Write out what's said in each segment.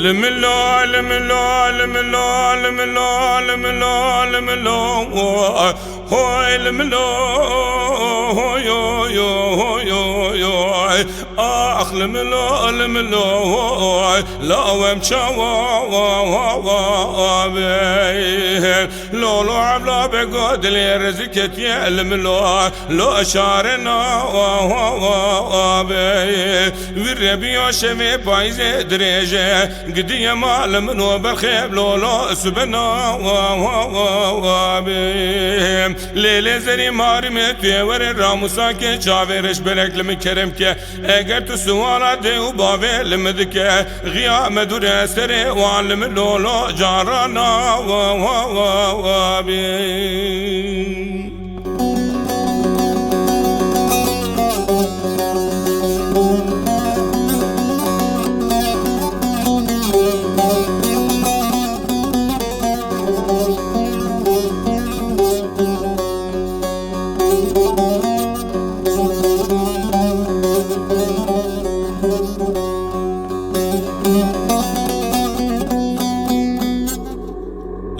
لملو لملو لملو لملو لملو لملو هوي لملو هوي هوي هوي اخ لملو لملو لا ومشوا لو عبلا بقود لي رزقت يا لملو لو شارنا والربيع شمي بايزه دريجه قدي مال منو بالخيب لولو سبنا ليلة زري مارمت ور الراموساك شافرش بلك لمكرمك اگر تو سوالا دي وبابي لمدك غيا مدور سري وعلم لولو جارانا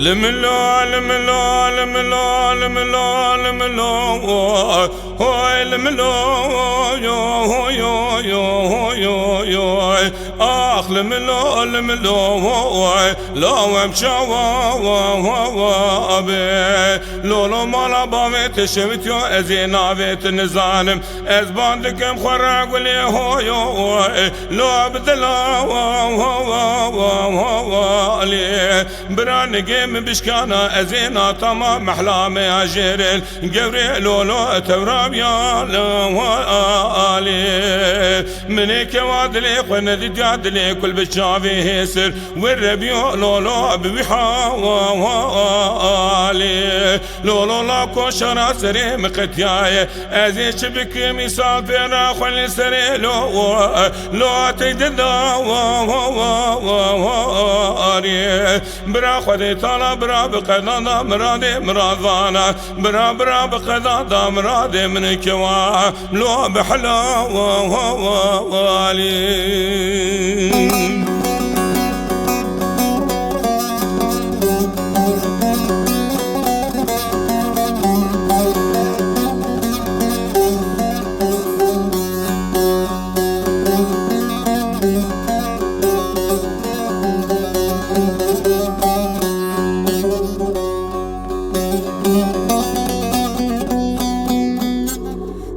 لملو لملو لملو لملو لملو هوي لملو هوي اخ لملو لملو لو امشوا لولو مالا بامت شمتيو ازينا بيت نزانم از باندكم خراق ولي هوي لو بدلا برانقم بشكانا ازينا تمام احلامي اجرل قوري لولو توراب يا لي منك وادلي قندي جادلي كل بشافي هيسر والربيع لولو بوحالي لولو لاكو شرا سري مقتياي ازي شبك مسافر خلي سري لو تجدا برا خدي طالع برا بقضاء مرادي مرادانا برا بقضاء مرادي من كوا لو بحلا والي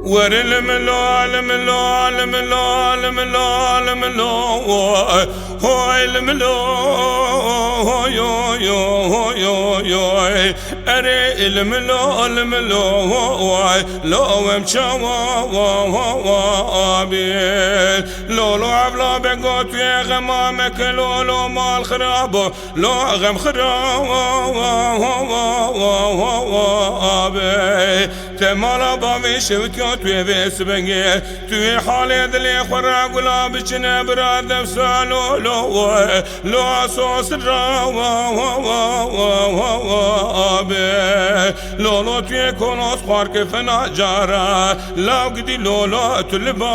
ور لملو لملو لملو لملو لملو هوي لملو هوي هوي اري لملو لملو لو امشوا لولو عبلا بقوت يا غمامك لولو مال خرابو لو غم خراب تمالا بامي شوتيو توي بس بنجي توي حالي دلي خراق ولا بچنا براد نفسانو لو صوص لولو توي كونوس خارك فنا جارا لا قدي لولو تلبا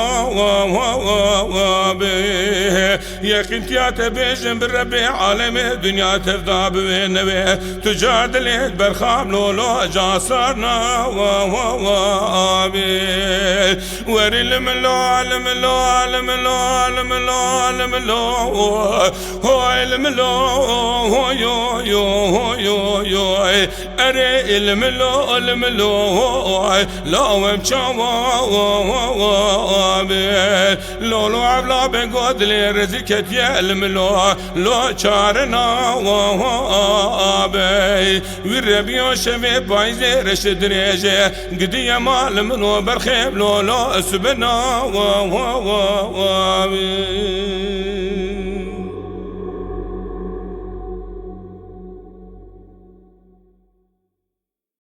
يا خنتيا تبيجن بالربي عالم الدنيا تفضى بوينوي تجادلي برخام لولو جاسرنا وري لملو لملو لملو لملو لملو هوي لملو هوي هوي اري لملو لملو لو امشوا لولو عبلا بقود لي رزقت يا لملو لو شارنا والربيع شمي بايزي رشد ريجي قدي مال منو برخيب لولو سبنا